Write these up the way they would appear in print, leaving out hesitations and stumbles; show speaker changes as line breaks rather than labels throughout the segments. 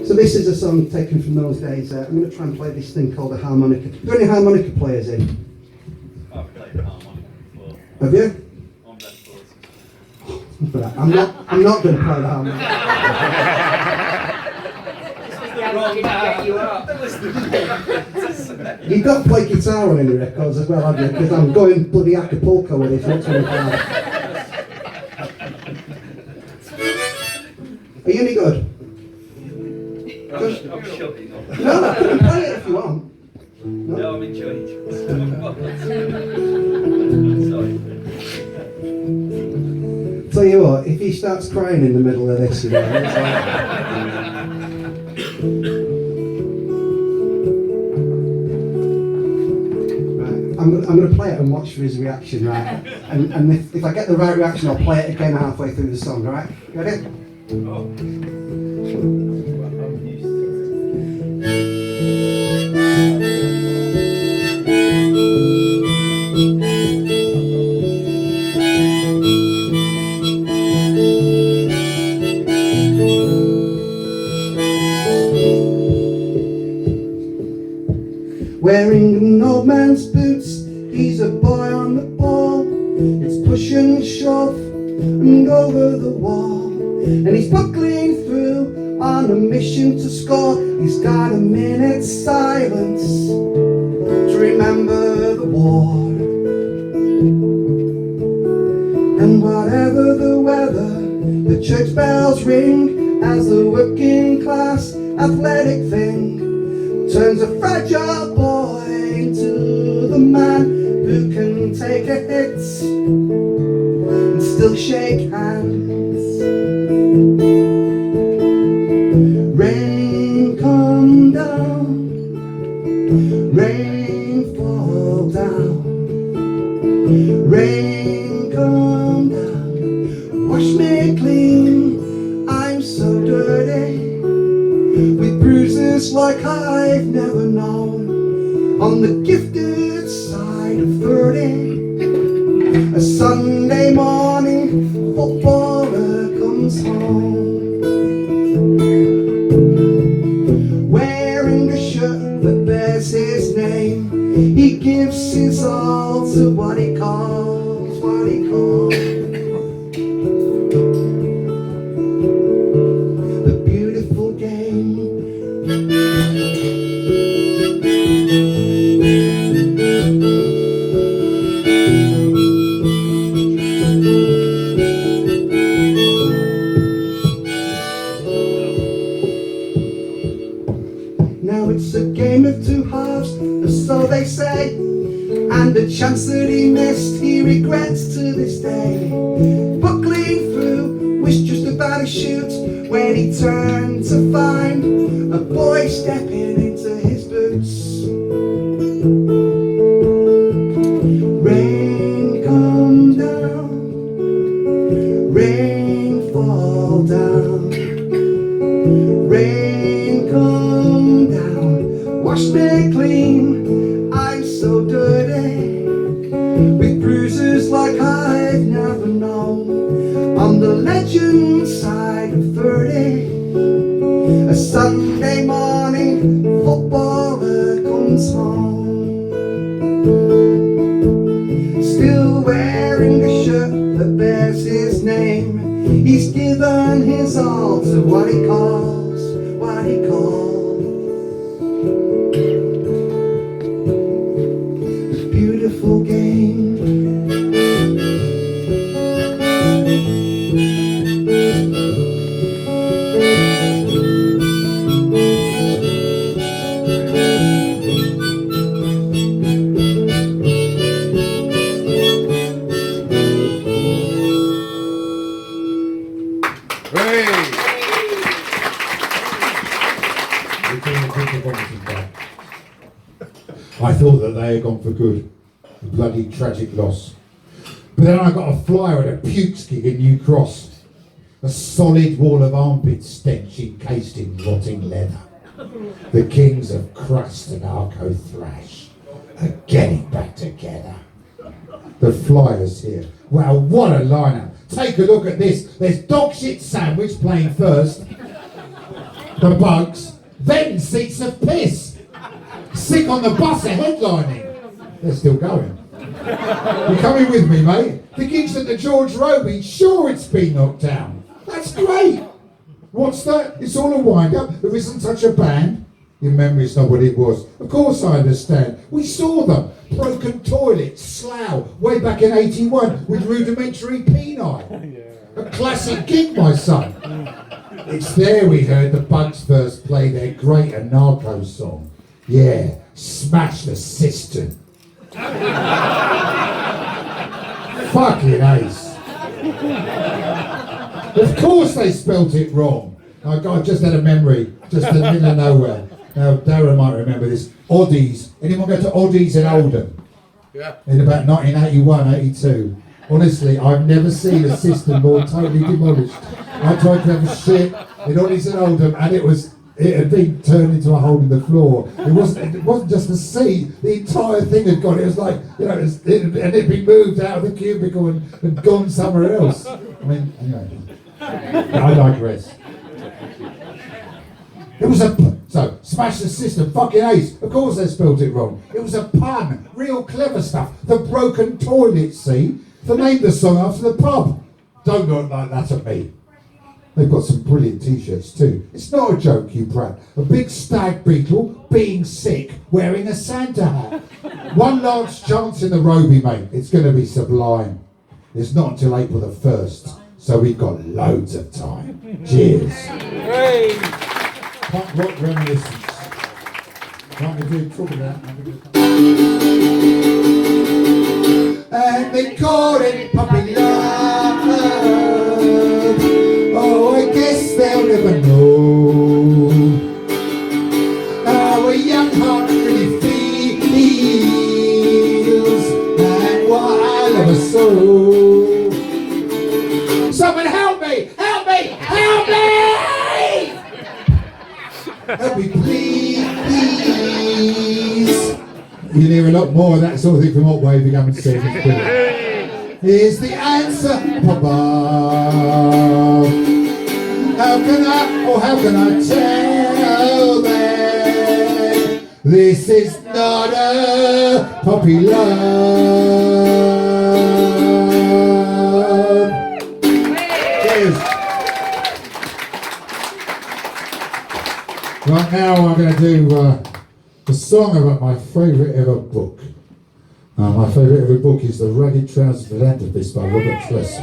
So this is a song taken from those days. I'm going to try and play this thing called a harmonica. Are there any harmonica players in?
I've played the harmonica before.
Have you?
On Red Forces.
I'm not going to play the harmonica. You've got to play guitar on any records as well, haven't you? Because I'm going bloody Acapulco with this next one. Are you any good?
I'm shutting up.
No, I can play it if you want.
No, I'm enjoying it. Sorry.
Tell you what, if he starts crying in the middle of this, you know, it's like... I'm going to play it and watch for his reaction, right? And if I get the right reaction, I'll play it again halfway through the song, alright? Ready?
Oh.
Wearing an old man's boots, he's a boy on the ball. It's push and shove and over the wall. And he's buckling through on a mission to score. He's got a minute's silence to remember the war. And whatever the weather, the church bells ring as the working class athletic thing turns a fragile boy into the man who can take a hit and still shake hands. Rain come down, rain fall down, rain come down, wash me clean, I'm so dirty, with bruises like I've never known, on the gifted side of 30. A Sunday morning, footballer comes home, wearing a shirt that bears his name. He gives his all to what he calls the beautiful game. Now it's a game of two halves, or so they say, and the chance that he missed he regrets to this day. Buckling through, was just about to shoot when he turned to find a boy stepping into his boots. Rain come down, rain fall down, rain come down, wash me clean, I'm so dirty, with bruises like I've never known, on the legend side of 30. A Sunday morning, footballer comes home, still wearing a shirt that bears his name. He's given his all to what he calls the beautiful game.
I thought that they had gone for good. A bloody tragic loss. But then I got a flyer at a Pukes gig in New Cross. A solid wall of armpit stench encased in rotting leather. The kings of crust and arco thrash are getting back together. The flyers here. Wow, what a lineup. Take a look at this. There's dog shit sandwich playing first. The Bugs, then Seats of Piss. Sick on the Bus are headlining. They're still going. You coming with me, mate? The gigs at the George Robey, sure it's been knocked down. That's great. What's that? It's all a wind-up. There isn't such a band. Your memory's not what it was. Of course I understand. We saw them. Broken Toilets, Slough, way back in 81 with Rudimentary Peni. A classic gig, my son. It's there we heard the Bugs first play their great Anarcho song. Yeah, Smash the System. Fucking ace. Of course they spelt it wrong. I just had a memory, just in the middle of nowhere. Now Darren might remember this. Oddies. Anyone go to Oddies in Oldham?
Yeah.
In about 1981, 82. Honestly, I've never seen a system more totally demolished. I tried to have a shit in Oddies in Oldham, and it had been turned into a hole in the floor. It wasn't just the seat, the entire thing had gone. It was like, it had been moved out of the cubicle and gone somewhere else. I mean, anyway. I digress. It was so Smash the System, fucking ace. Of course they spelled it wrong. It was a pun, real clever stuff. The Broken Toilet, see? They named the song after the pub. Don't look like that at me. They've got some brilliant t-shirts too. It's not a joke, you prat. A big stag beetle being sick, wearing a Santa hat. One last chance in the Robey, mate. It's going to be sublime. It's not until April the 1st, so we've got loads of time. Cheers.
Hey.
Punk rock reminiscence. Can't we do talk about that? And they call it puppy love. Oh, I guess they'll never know how a young heart really feels and what I love her so. Someone help me! Help me! Help me! Help me, please! You'll hear a lot more of that sort of thing from Otway if you come and see it. It's brilliant. Here's the answer, Papa. How can I tell them this is not a puppy love? Cheers. Right now I'm going to do a song about my favourite ever book. My favourite ever book is The Ragged Trouser Philanthropist by Robert Tress.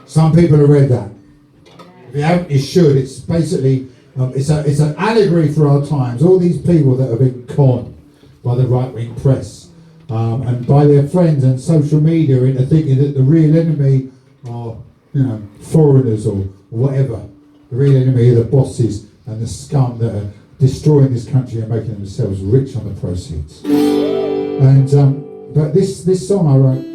Some people have read that. If you haven't, you should. It's basically, it's an allegory for our times. All these people that have been conned by the right-wing press and by their friends and social media into thinking that the real enemy are, foreigners or whatever. The real enemy are the bosses and the scum that are destroying this country and making themselves rich on the proceeds. And but this song I wrote,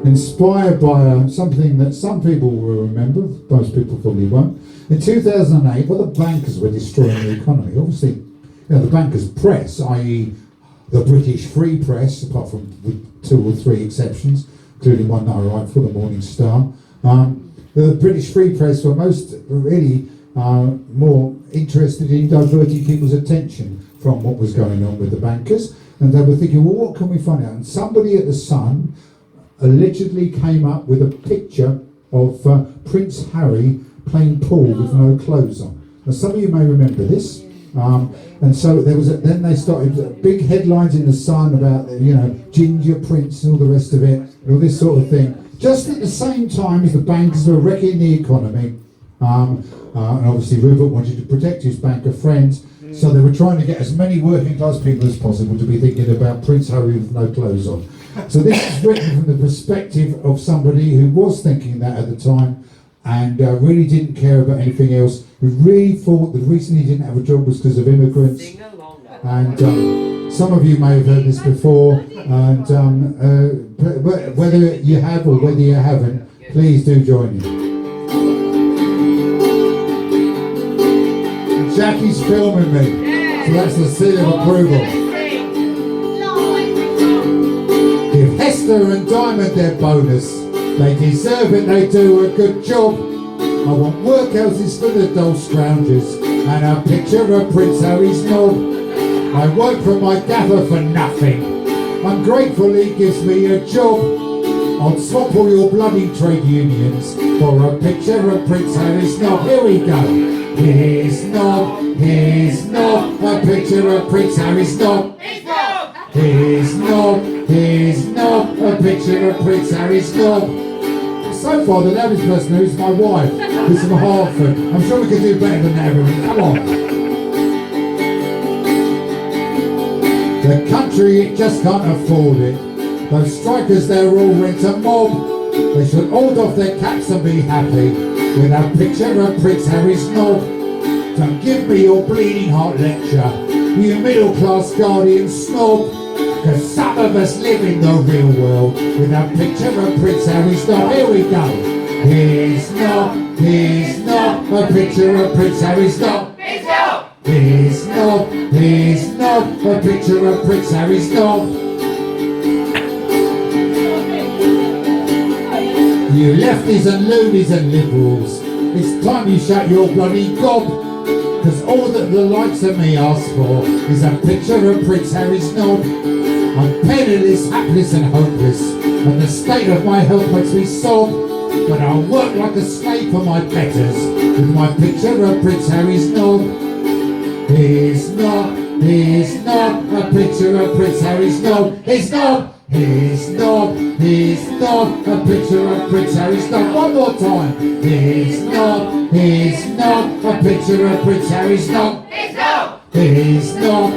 inspired by something that some people will remember, most people probably won't. In 2008, the bankers were destroying the economy. Obviously, the bankers' press, i.e. the British Free Press, apart from with 2 or 3 exceptions, including one that I write for, the Morning Star. The British Free Press were more interested in diverting people's attention from what was going on with the bankers, and they were thinking, well, what can we find out? And somebody at the Sun allegedly came up with a picture of Prince Harry playing pool with no clothes on. Now, some of you may remember this, and so there was. Then they started big headlines in the Sun about Ginger Prince and all the rest of it, and all this sort of thing. Just at the same time as the bankers were wrecking the economy, and obviously Rupert wanted to protect his banker friends, so they were trying to get as many working class people as possible to be thinking about Prince Harry with no clothes on. So this is written from the perspective of somebody who was thinking that at the time and really didn't care about anything else, who really thought the reason he didn't have a job was because of immigrants. And some of you may have heard this before, and whether you have or whether you haven't, please do join me. Jackie's filming me, so that's the seal of approval. Give Hester and Diamond their bonus. They deserve it, they do a good job. I want workhouses for the dull scroungers and a picture of Prince Harry's knob. I work for my gaffer for nothing. I'm grateful he gives me a job. I'll swap all your bloody trade unions for a picture of Prince Harry's knob. Here we go. His knob, a picture of Prince Harry's knob. His knob, a picture of Prince Harry's knob. So far, the loudest person who's my wife, who's from Hartford. I'm sure we can do better than that, everyone. Come on. The country, it just can't afford it. Those strikers, they're all rent a mob. They should hold off their caps and be happy with a picture of Prince Harry's knob. Don't give me your bleeding heart lecture, you middle class guardian snob. Cause some of us live in the real world with a picture of Prince Harry's knob. Here we go. His knob, a picture of Prince Harry's knob. His knob, a picture of Prince Harry's knob. You lefties and loonies and liberals, it's time you shut your bloody gob. Cause all that the likes of me ask for is a picture of Prince Harry's knob. I'm penniless, hapless and hopeless, and the state of my health makes me sob. But I'll work like a slave for my betters with my picture of Prince Harry's knob. His knob, a picture of Prince Harry's knob. His knob, a picture of Prince Harry's knob. One more time. His knob, a picture of Prince Harry's knob. His knob,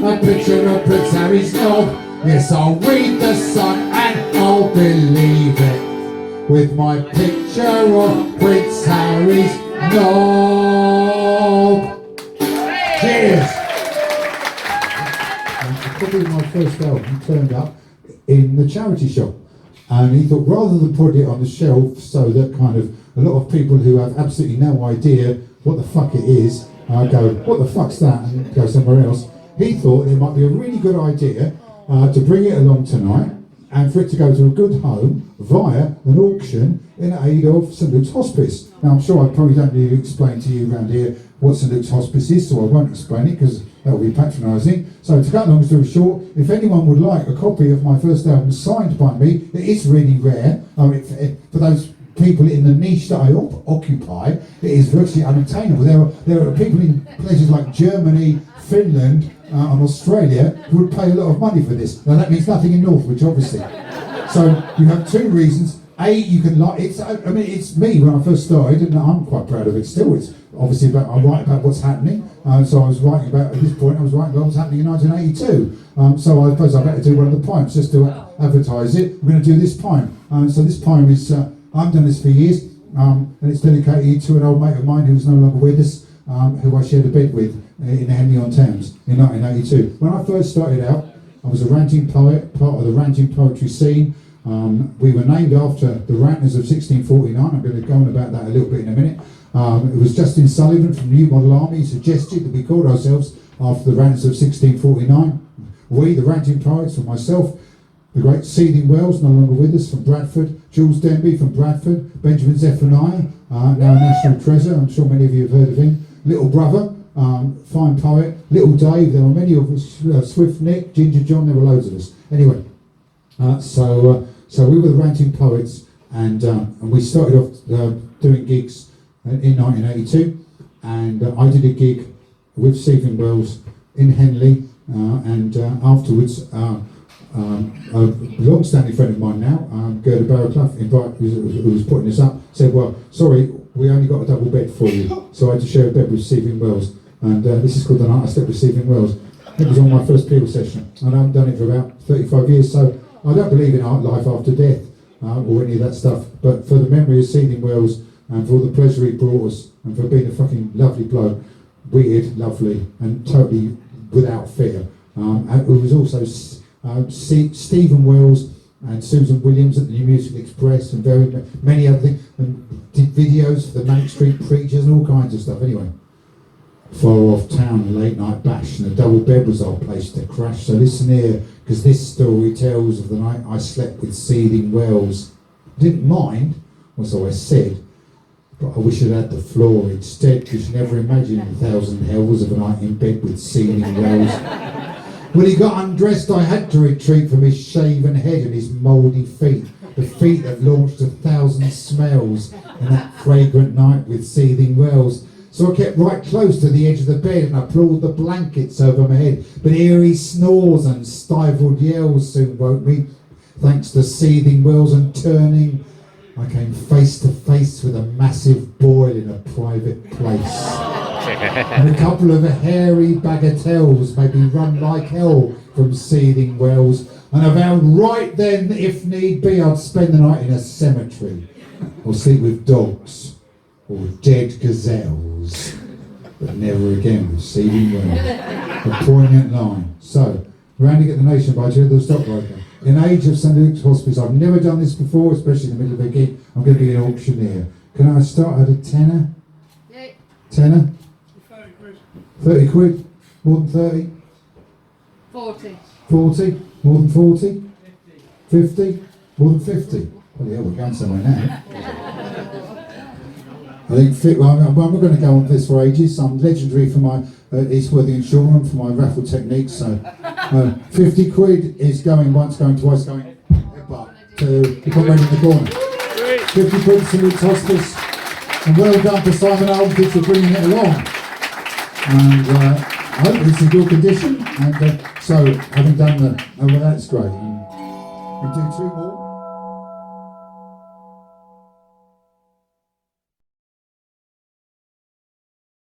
a picture of Prince Harry's knob. Yes, I'll read the Sun and I'll believe it with my picture of Prince Harry's knob. Cheers! A copy of my first album turned up in the charity shop, and he thought rather than put it on the shelf so that kind of a lot of people who have absolutely no idea what the fuck it is go, what the fuck's that, and go somewhere else, he thought it might be a really good idea to bring it along tonight and for it to go to a good home via an auction in aid of St Luke's Hospice. Now I'm sure I probably don't need to explain to you around here what St Luke's Hospice is, so I won't explain it because that will be patronising. So to cut a long story short, if anyone would like a copy of my first album signed by me, it is really rare. For those people in the niche that I occupy, it is virtually unattainable. There are people in places like Germany, Finland, and Australia who would pay a lot of money for this. Now that means nothing in Northwich, obviously. So you have two reasons. A, you can like it's me when I first started, and I'm quite proud of it still. It's obviously I write about what's happening. So I was writing about, at this point, I was writing about what's happening in 1982. So I suppose I better do one of the poems just to advertise it. We're going to do this poem. So this poem is, I've done this for years, and it's dedicated to an old mate of mine who's no longer with us, who I shared a bed with in Henley-on-Thames in 1982. When I first started out, I was a ranting poet, part of the ranting poetry scene. We were named after the Ranters of 1649. I'm going to go on about that a little bit in a minute. It was Justin Sullivan from New Model Army who suggested that we called ourselves after the Ranters of 1649. We, the ranting poets, from myself, the great Seething Wells, no longer with us, from Bradford, Jules Denby from Bradford, Benjamin Zephaniah, now a national treasure, I'm sure many of you have heard of him, Little Brother, fine poet, Little Dave, there were many of us, Swift Nick, Ginger John, there were loads of us. Anyway, so we were the ranting poets, and we started off doing gigs in 1982, and I did a gig with Seething Wells in Henley, and afterwards a long-standing friend of mine now, Gerda Barraclough, who was putting this up, said, well, sorry, we only got a double bed for you, so I had to share a bed with Seething Wells, and this is called The Night I Slept with Seething Wells. It was on my first Peel session, and I haven't done it for about 35 years, so I don't believe in life after death, or any of that stuff, but for the memory of Seething Wells, and for all the pleasure he brought us, and for being a fucking lovely bloke, weird, lovely, and totally without fear, and who was also Stephen Wells and Susan Williams at the New Musical Express and very many other things, and did videos for the Manic Street Preachers and all kinds of stuff. Anyway, far off town, a late night bash, and a double bed was our place to crash. So listen here, because this story tells of the night I slept with Seething Wells. I didn't mind, or so I said, But I wish I'd had the floor instead, because you never imagine 1,000 hells of a night in bed with ceiling wells. When he got undressed, I had to retreat from his shaven head and his mouldy feet, the feet that launched 1,000 smells in that fragrant night with seething wells. So I kept right close to the edge of the bed and I pulled the blankets over my head. But eerie snores and stifled yells soon woke me, thanks to seething wells, and turning, I came face to face with a massive boil in a private place. And a couple of hairy bagatelles made me run like hell from seething wells. And I vowed right then that if need be, I'd spend the night in a cemetery, or sleep with dogs, or dead gazelles. But never again with seething wells. A poignant line. So, rounding at the nation by Attila The Stockbroker. In age of St Luke's Hospice, I've never done this before, especially in the middle of a gig. I'm going to be an auctioneer. Can I start at a tenner?
Yeah.
Tenner?
30 quid.
30 quid? More than 30?
40.
40? More than 40? 50? More than 50? Bloody hell, we're going somewhere now. I think, well, I'm not going to go on this for ages. I'm legendary for my Eastworthy insurance, for my raffle techniques. So 50 quid is going once, going twice, going headbutt to the comrade in the corner. 50 quid to St Luke's Hospice. And well done to Simon Aldridge for bringing it along. And I hope it's in good condition. And so, having done well, that's great. And we'll do 2 more.